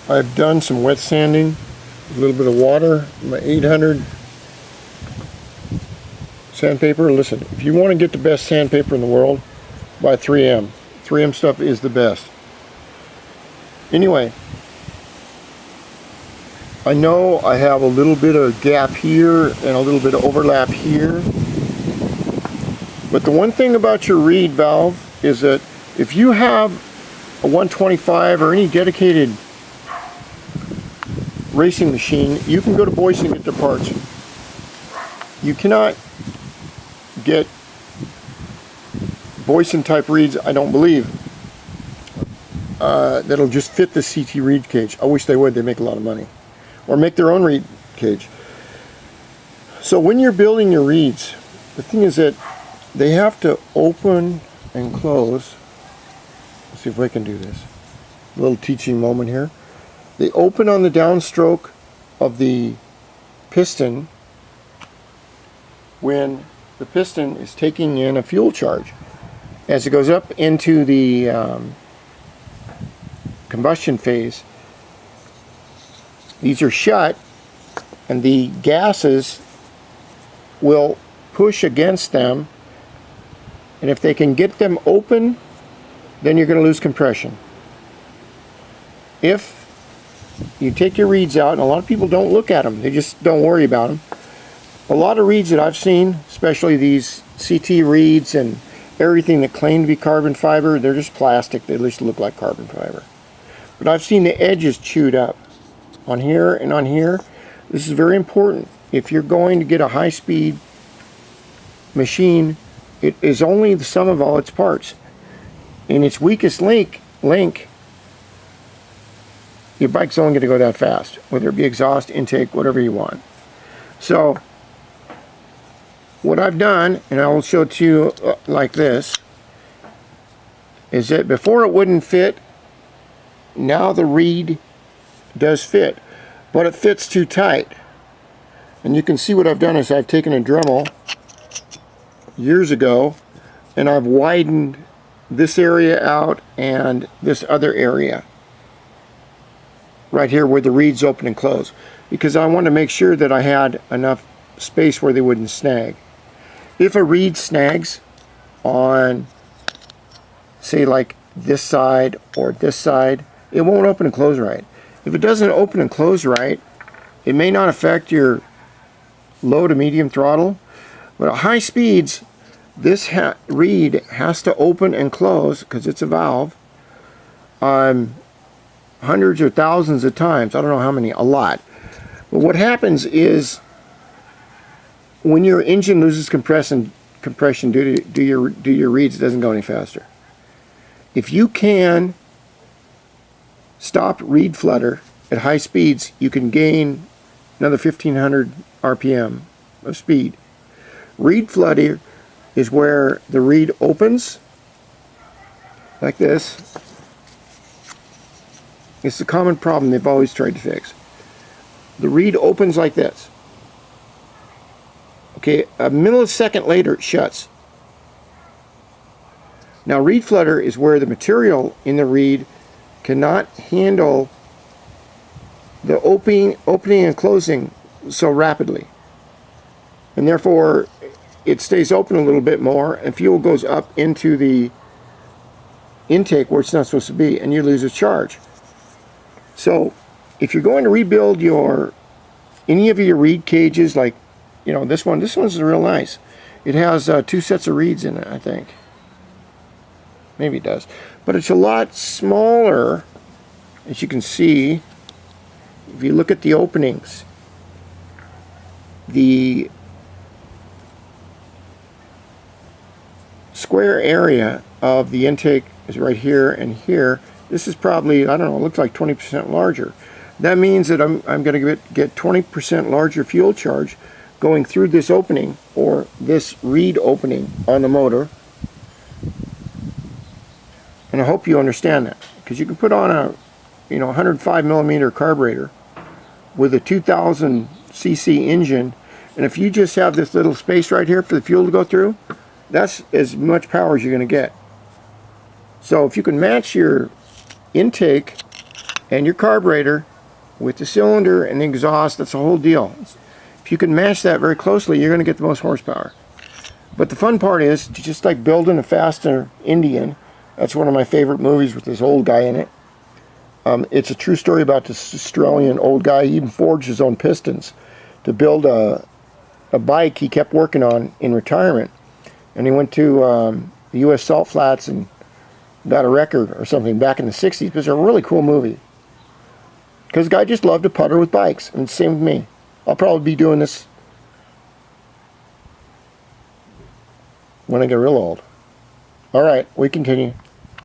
I've done some wet sanding, a little bit of water, my 800 sandpaper. Listen, if you want to get the best sandpaper in the world, buy 3M. 3M stuff is the best. Anyway, I know I have a little bit of gap here and a little bit of overlap here. But the one thing about your reed valve is that if you have a 125 or any dedicated racing machine, you can go to Boise and get their parts. You cannot get Boyson type reeds, I don't believe, that'll just fit the CT reed cage. I wish they would. They make a lot of money. Or make their own reed cage. So when you're building your reeds, the thing is that they have to open and close. Let's see if I can do this. A little teaching moment here. They open on the downstroke of the piston when the piston is taking in a fuel charge. As it goes up into the combustion phase, these are shut and the gases will push against them, and if they can get them open, then you're going to lose compression. If you take your reeds out, and a lot of people don't look at them, they just don't worry about them. A lot of reeds that I've seen, especially these CT reeds and everything that claim to be carbon fiber, they're just plastic. They just look like carbon fiber. But I've seen the edges chewed up on here and on here. This is very important. If you're going to get a high-speed machine, it is only the sum of all its parts. In its weakest link, your bike's only going to go that fast, whether it be exhaust, intake, whatever you want. So what I've done, and I will show it to you like this, is that before it wouldn't fit, now the reed does fit, but it fits too tight. And you can see what I've done is I've taken a Dremel years ago and I've widened this area out and this other area right here where the reeds open and close, because I want to make sure that I had enough space where they wouldn't snag. If a reed snags on, say, like this side or this side, it won't open and close right. If it doesn't open and close right, it may not affect your low to medium throttle, but at high speeds, this reed has to open and close, because it's a valve, hundreds or thousands of times. I don't know how many, a lot. But what happens is when your engine loses compression due to your reeds, it doesn't go any faster. If you can stop reed flutter at high speeds, you can gain another 1500 RPM of speed. Reed flutter is where the reed opens like this. It's a common problem they've always tried to fix. The reed opens like this. Okay, a millisecond later it shuts. Now reed flutter is where the material in the reed cannot handle the opening and closing so rapidly, and therefore it stays open a little bit more and fuel goes up into the intake where it's not supposed to be, and you lose a charge. So if you're going to rebuild any of your reed cages, like this one's real nice. It has 2 sets of reeds in it, I think. Maybe it does, but it's a lot smaller, as you can see. If you look at the openings, the square area of the intake is right here and here. This is probably, I don't know, it looks like 20% larger. That means that I'm going to get 20% larger fuel charge going through this opening, or this reed opening on the motor. And I hope you understand that, because you can put on a 105 millimeter carburetor with a 2000 cc engine, and if you just have this little space right here for the fuel to go through, that's as much power as you're going to get. So if you can match your intake and your carburetor with the cylinder and the exhaust. That's the whole deal. If you can match that very closely, you're going to get the most horsepower. But the fun part is just like building a faster Indian. That's one of my favorite movies with this old guy in it. It's a true story about this Australian old guy. He even forged his own pistons to build a bike he kept working on in retirement. And he went to the U.S. Salt Flats and got a record or something back in the 60s. It's a really cool movie. Because the guy just loved to putter with bikes. And same with me. I'll probably be doing this when I get real old. Alright, we continue.